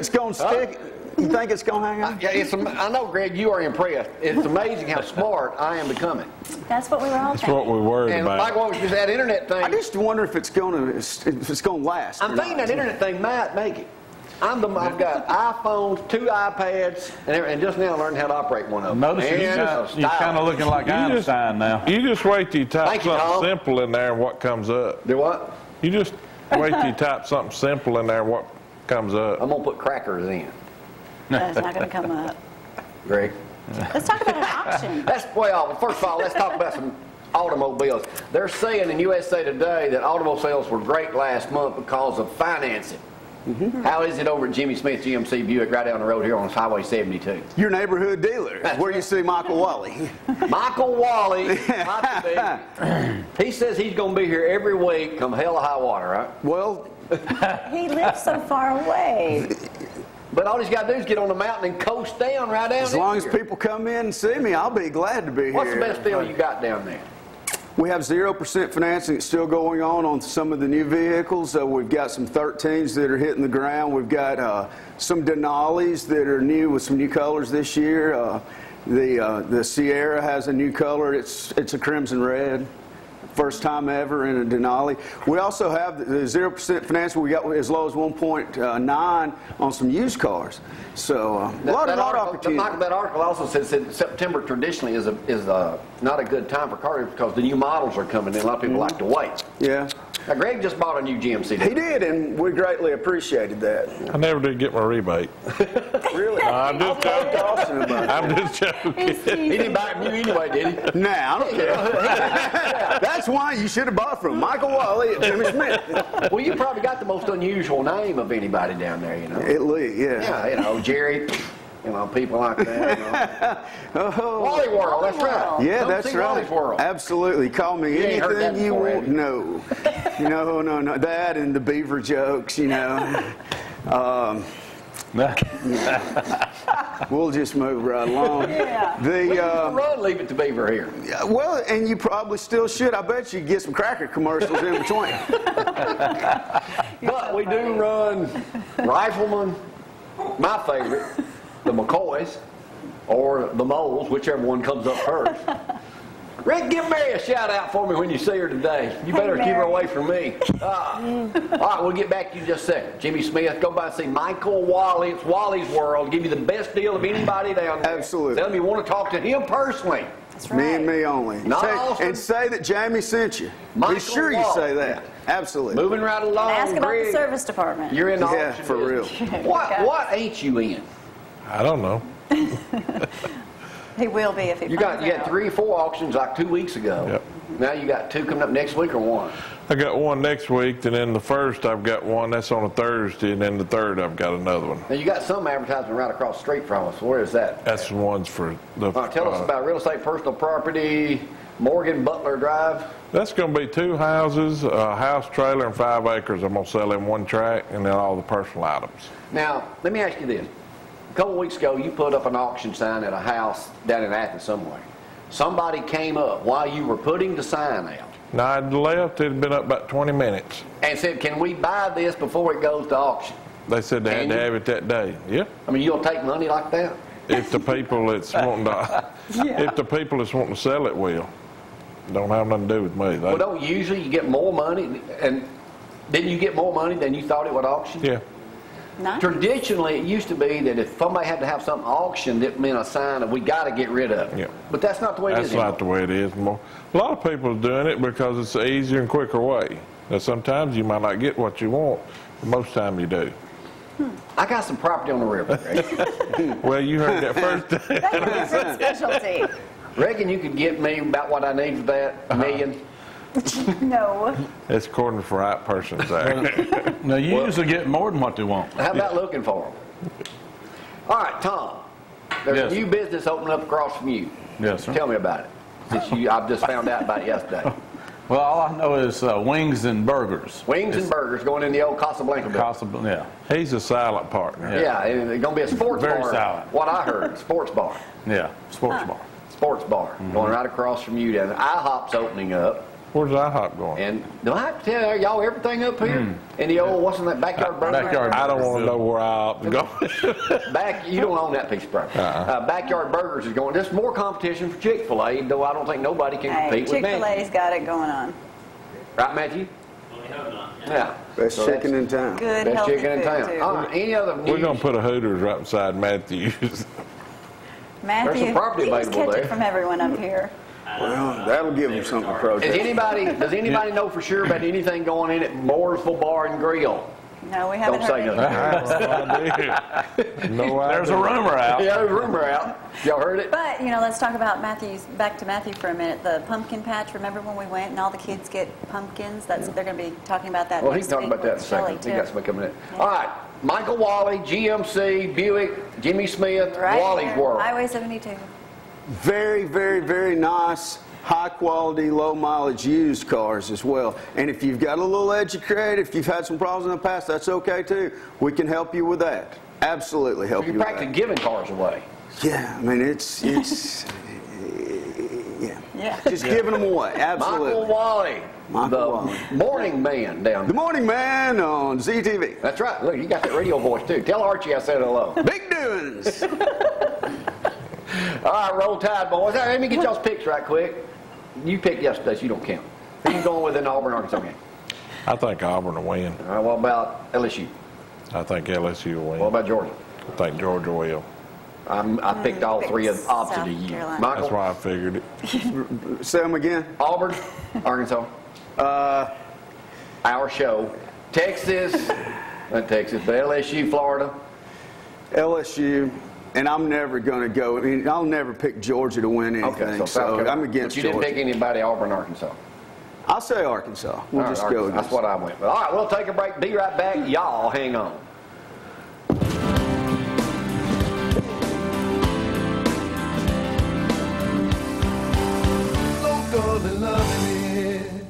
it's going to stick? You think it's going to hang on? I know, Greg, you are impressed. It's amazing how smart I am becoming. That's what we were all That's what we're worried and about. like what was that internet thing. I just wonder if it's going to last. I'm thinking that internet thing might make it. I've got iPhones, 2 iPads, and just now learned how to operate one of them. Notice you're kind of looking like Einstein now. You just wait till you type something simple in there and what comes up. Do what? You just wait till you type something simple in there and what comes up. I'm going to put crackers in. That's not going to come up. Greg? Let's talk about an auction. First of all, let's talk about some automobiles. They're saying in USA Today that automobile sales were great last month because of financing. Mm-hmm. How is it over at Jimmy Smith GMC Buick right down the road here on Highway 72? Your neighborhood dealer. That's where you see Michael Walley. Michael Walley. He says he's going to be here every week come hell or high water, right? Well, he lives so far away. But all he's got to do is get on the mountain and coast down right down there. As long as people come in and see me, I'll be glad to be here. What's the best deal you got down there? We have 0% financing. It's still going on some of the new vehicles. We've got some 13s that are hitting the ground. We've got some Denali's that are new with some new colors this year. The Sierra has a new color. It's a crimson red. First time ever in a Denali. We also have the 0% financing. We got as low as 1.9 on some used cars. So a lot of opportunity. That article also says that September traditionally is not a good time for cars because the new models are coming in. A lot of people like to wait. Yeah. Now, Greg just bought a new GMC. He did, and we greatly appreciated that. I never did get my rebate. Really? I'm just joking. I'm just joking. He didn't buy it from you anyway, did he? Nah, I don't care. That's why you should have bought from Michael Walley at Jimmy Smith. Well, you probably got the most unusual name of anybody down there, you know. Italy, yeah. Yeah, Jerry. People like that. Walley World, that's right. Yeah, that's right. World. Absolutely. Call me anything you want. No. No. That and the beaver jokes, We'll just move right along. Yeah. Leave it to beaver here. Well, and you probably still should. I bet you get some cracker commercials in between. But we do run Rifleman, my favorite, the McCoys, or the Moles, whichever one comes up first. Rick, give Mary a shout out for me when you see her today. You better keep her away from me. All right, we'll get back to you in just a second. Jimmy Smith, go by and see Michael Walley. It's Walley's World. Give you the best deal of anybody down there. Absolutely. Tell them you want to talk to him personally. That's right. Me and me only. And say that Jamie sent you. Be sure you say that. Absolutely. Moving right along. And ask about Greg, the service department. You're in the auction auction for real. What ain't you in? I don't know. He will be if he You had 3 or 4 auctions like 2 weeks ago. Yep. Now you got 2 coming up next week or 1? I got one next week, and then the first I've got one that's on a Thursday, and then the third I've got another one. Now you got some advertisement right across the street from us. Where is that? That's the ones for the. Tell us about real estate, personal property, Morgan Butler Drive. That's going to be 2 houses, a house, trailer, and 5 acres. I'm going to sell in one track, and then all the personal items. Now let me ask you this. A couple weeks ago, you put up an auction sign at a house down in Athens somewhere. Somebody came up while you were putting the sign out. No, I'd left. It had been up about 20 minutes. And said, can we buy this before it goes to auction? They said they had to have it that day. Yeah. I mean, you'll take money like that? If the people that's wanting to, if the people that's wanting to sell it will. Don't have nothing to do with me. Well, don't usually you get more money, and didn't you get more money than you thought it would auction? Yeah. Nice. Traditionally, it used to be that if somebody had to have something auctioned, it meant a sign of we got to get rid of it. Yeah. But that's not the way it is anymore. That's not the way it is anymore. A lot of people are doing it because it's an easier and quicker way. Now, sometimes you might not get what you want, but most time you do. I got some property on the river, Greg. Well, you heard that first. That's his specialty. Reckon you could get me about what I need for that, $1 million? No. That's according to the right person's there. No, you usually get more than what they want. How about looking for them? All right, Tom. There's a new business opening up across from you. Yes, sir. Tell me about it. I've just found out about it yesterday. Well, all I know is wings and burgers. Wings and burgers going in the old Casablanca building. Yeah. He's a silent partner. Yeah, and it's going to be a sports bar. Very silent. What I heard, sports bar. Yeah, sports bar. Sports bar. Going right across from you. Down there. IHOP's opening up. Where's IHOP going? And do I have to tell y'all everything up here? In the old, what's in that backyard burger? Backyard. I don't want to know where IHOP is going. You don't own that piece of property. Backyard Burgers is going. There's more competition for Chick-fil-A, though I don't think nobody can Hey, compete with Matthew. Chick-fil-A's got it going on. Right, Matthew? Yeah. Best So chicken that's in town. Good, Best healthy chicken in food, town. too. All right, any other news? We're going to put a Hooters right beside Matthew's. Matthew, There's some property you just available catch there. it from everyone up here. Well, that'll give them something to protest. Does anybody know for sure about anything going in at Mooresville Bar and Grill? No, we haven't Don't heard say anything. nothing. I have no idea. No idea. There's a rumor out. Yeah, there's a rumor out. Y'all heard it? But, let's talk about back to Matthew for a minute. The pumpkin patch, remember when we went and all the kids get pumpkins? They're going to be talking about that Well, next he's talking week about that in a with Shelley, second. He got somebody coming in. Yeah. All right, Michael Walley, GMC, Buick, Jimmy Smith, Right Wally's here, World. Highway 72. Very, very, very nice, high quality, low mileage used cars as well. And if you've got a little edge of credit, if you've had some problems in the past, that's okay too. We can help you with that. Absolutely help you You're with practically that. giving cars away. Yeah, I mean, it's Yeah. just giving them away. Michael Absolutely. Walley, Michael the Walley. morning man down The there. Morning Man on ZTV. That's right. Look, you got that radio voice too. Tell Archie I said hello. Big doings. All right, roll tide, boys. Let me get y'all's picks right quick. You picked yesterday, so you don't count. Who you going with in the Auburn, Arkansas game? I think Auburn will win. All right, what about LSU? I think LSU will win. What about Georgia? I think Georgia will. I picked all three of the opposite of South you. Carolina. Michael, That's why I figured it. Say them again. Auburn, Arkansas. Our show. Texas, not Texas, but LSU, Florida. LSU. And I'm never going to go. I mean, I'll never pick Georgia to win anything. Okay, so South Carolina. I'm against But you didn't Georgia. pick anybody Auburn, Arkansas. I'll say Arkansas. We'll All right, just go. Arkansas. That's what I went with. All right, we'll take a break. Be right back. Y'all hang on. Local and loving it.